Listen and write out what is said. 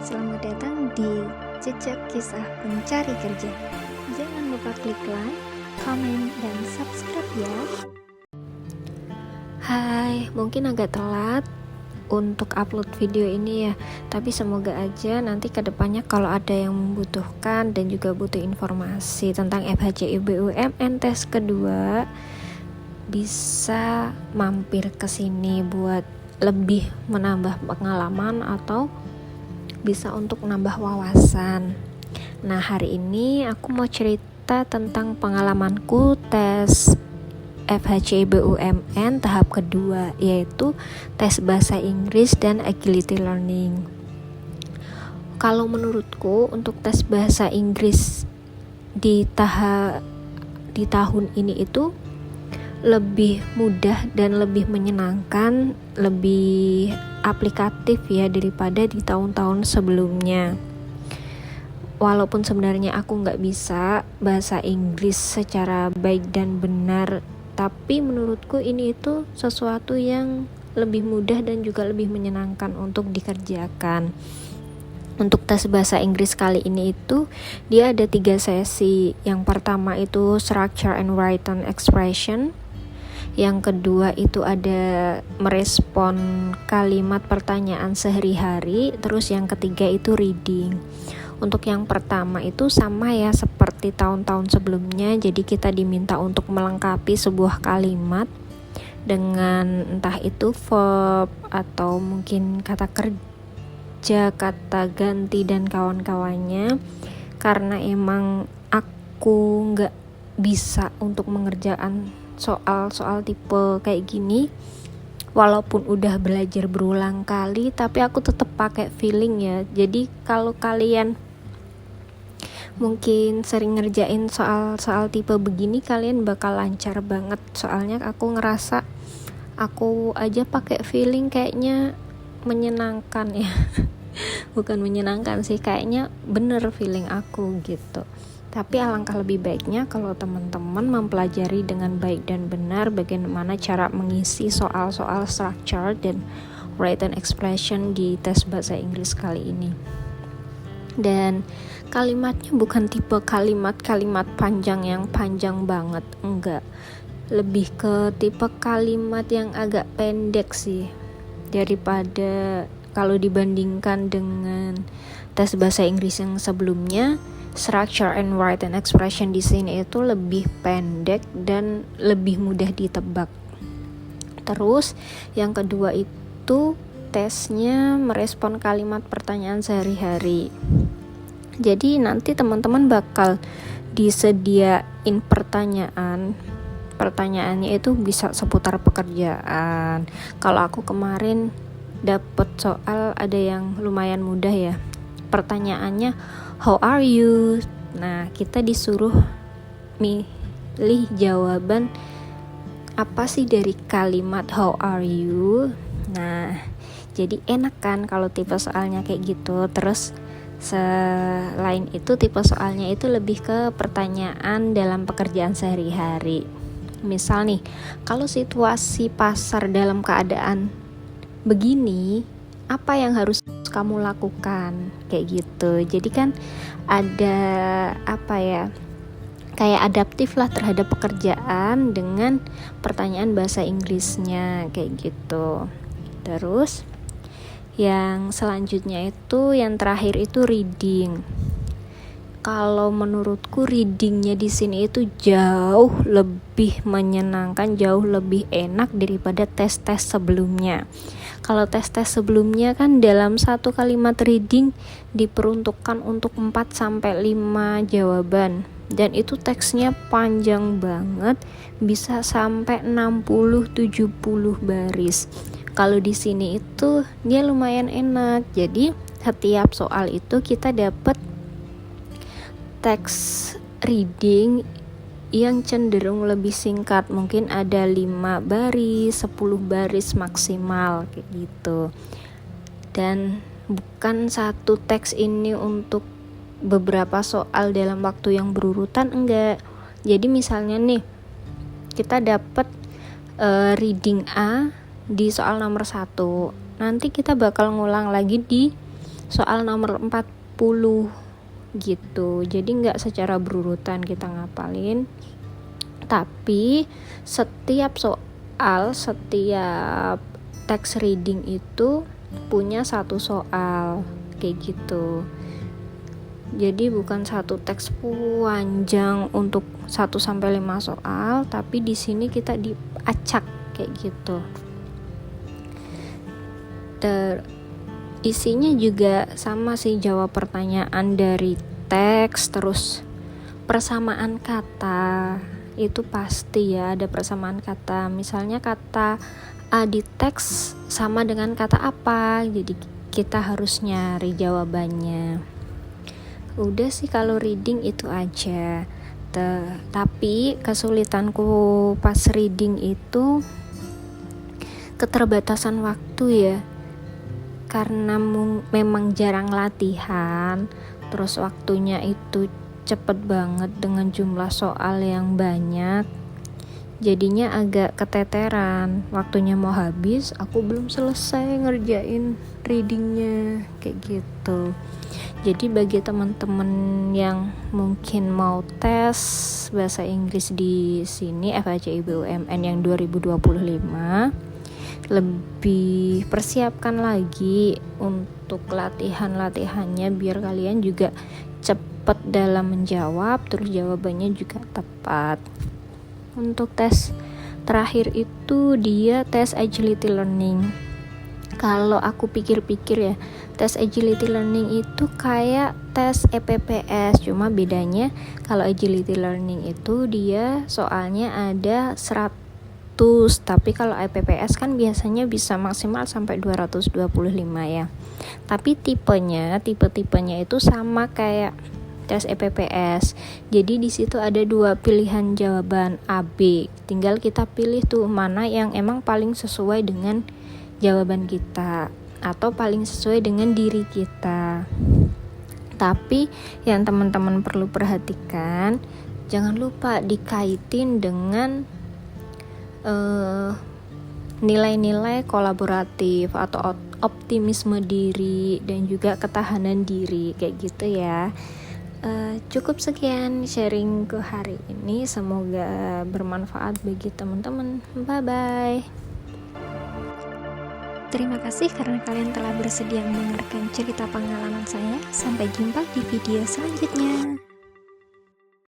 Selamat datang di Jejak Kisah Pencari Kerja. Jangan lupa klik like, comment, dan subscribe ya. Hai, mungkin agak telat untuk upload video ini ya, tapi semoga aja nanti kedepannya kalau ada yang membutuhkan dan juga butuh informasi tentang FHCI BUMN tes kedua, bisa mampir ke sini buat lebih menambah pengalaman atau bisa untuk nambah wawasan. Nah, hari ini aku mau cerita tentang pengalamanku tes FHCI BUMN tahap kedua, yaitu tes bahasa Inggris dan agility learning. Kalau menurutku untuk tes bahasa Inggris di tahun ini itu lebih mudah dan lebih menyenangkan, lebih aplikatif ya daripada di tahun-tahun sebelumnya. Walaupun sebenarnya aku nggak bisa bahasa Inggris secara baik dan benar, tapi menurutku ini itu sesuatu yang lebih mudah dan juga lebih menyenangkan untuk dikerjakan. Untuk tes bahasa Inggris kali ini itu dia ada 3 sesi. Yang pertama itu structure and written expression. Yang kedua itu ada merespon kalimat pertanyaan sehari-hari. Terus yang ketiga itu reading. Untuk yang pertama itu sama ya seperti tahun-tahun sebelumnya. Jadi kita diminta untuk melengkapi sebuah kalimat dengan entah itu verb atau mungkin kata kerja, kata ganti dan kawan-kawannya. Karena emang aku gak bisa untuk mengerjakan soal tipe kayak gini, walaupun udah belajar berulang kali, tapi aku tetap pakai feeling ya. Jadi kalau kalian mungkin sering ngerjain soal tipe begini, kalian bakal lancar banget. Soalnya aku ngerasa aku aja pakai feeling kayaknya menyenangkan ya. Bukan menyenangkan sih, kayaknya bener feeling aku gitu. Tapi alangkah lebih baiknya kalau teman-teman mempelajari dengan baik dan benar bagaimana cara mengisi soal-soal structure dan written expression di tes bahasa Inggris kali ini. Dan kalimatnya bukan tipe kalimat-kalimat panjang yang panjang banget, enggak. Lebih ke tipe kalimat yang agak pendek sih, daripada kalau dibandingkan dengan tes bahasa Inggris yang sebelumnya. Structure and written expression di sini itu lebih pendek dan lebih mudah ditebak. Terus yang kedua itu tesnya merespon kalimat pertanyaan sehari-hari. Jadi nanti teman-teman bakal disediain pertanyaannya itu bisa seputar pekerjaan. Kalau aku kemarin dapet soal ada yang lumayan mudah ya. Pertanyaannya, how are you? Nah, kita disuruh milih jawaban apa sih dari kalimat how are you. Nah, jadi enak kan kalau tipe soalnya kayak gitu. Terus selain itu tipe soalnya itu lebih ke pertanyaan dalam pekerjaan sehari-hari. Misal nih, kalau situasi pasar dalam keadaan begini, apa yang harus kamu lakukan, kayak gitu. Jadi kan ada kayak adaptif lah terhadap pekerjaan dengan pertanyaan bahasa Inggrisnya kayak gitu. Terus yang selanjutnya itu yang terakhir itu reading. Kalau menurutku readingnya di sini itu jauh lebih menyenangkan, jauh lebih enak daripada tes-tes sebelumnya. Kalau tes-tes sebelumnya kan dalam satu kalimat reading diperuntukkan untuk 4-5 jawaban. Dan itu teksnya panjang banget, bisa sampai 60-70 baris. Kalau di sini itu dia lumayan enak. Jadi setiap soal itu kita dapat teks reading yang cenderung lebih singkat, mungkin ada 5 baris, 10 baris maksimal kayak gitu. Dan bukan satu teks ini untuk beberapa soal dalam waktu yang berurutan, enggak. Jadi misalnya nih, kita dapat reading A di soal nomor 1. Nanti kita bakal ngulang lagi di soal nomor 40 gitu. Jadi nggak secara berurutan kita ngapalin, tapi setiap soal, setiap text reading itu punya satu soal kayak gitu. Jadi bukan satu teks panjang untuk 1-5 soal, tapi di sini kita diacak kayak gitu. Isinya juga sama sih, jawab pertanyaan dari teks, terus persamaan kata itu pasti ya, ada persamaan kata. Misalnya kata A di teks sama dengan kata apa, jadi kita harus nyari jawabannya. Udah sih kalau reading itu aja. Tapi kesulitanku pas reading itu keterbatasan waktu ya, karena memang jarang latihan, terus waktunya itu cepet banget dengan jumlah soal yang banyak, jadinya agak keteteran. Waktunya mau habis, aku belum selesai ngerjain readingnya kayak gitu. Jadi bagi teman-teman yang mungkin mau tes bahasa Inggris di sini FHCI BUMN yang 2025, lebih persiapkan lagi untuk latihannya biar kalian juga cepat dalam menjawab, terus jawabannya juga tepat. Untuk tes terakhir itu dia tes agility learning. Kalau aku pikir-pikir ya, tes agility learning itu kayak tes EPPS, cuma bedanya kalau agility learning itu dia soalnya ada 100, tapi kalau EPPS kan biasanya bisa maksimal sampai 225 ya. Tapi tipenya itu sama kayak tes EPPS. Jadi di situ ada 2 pilihan jawaban A, B. Tinggal kita pilih tuh mana yang emang paling sesuai dengan jawaban kita atau paling sesuai dengan diri kita. Tapi yang teman-teman perlu perhatikan, jangan lupa dikaitin dengan nilai-nilai kolaboratif atau optimisme diri dan juga ketahanan diri kayak gitu ya. Cukup sekian sharingku hari ini, semoga bermanfaat bagi teman-teman. Bye bye. Terima kasih karena kalian telah bersedia mendengarkan cerita pengalaman saya. Sampai jumpa di video selanjutnya.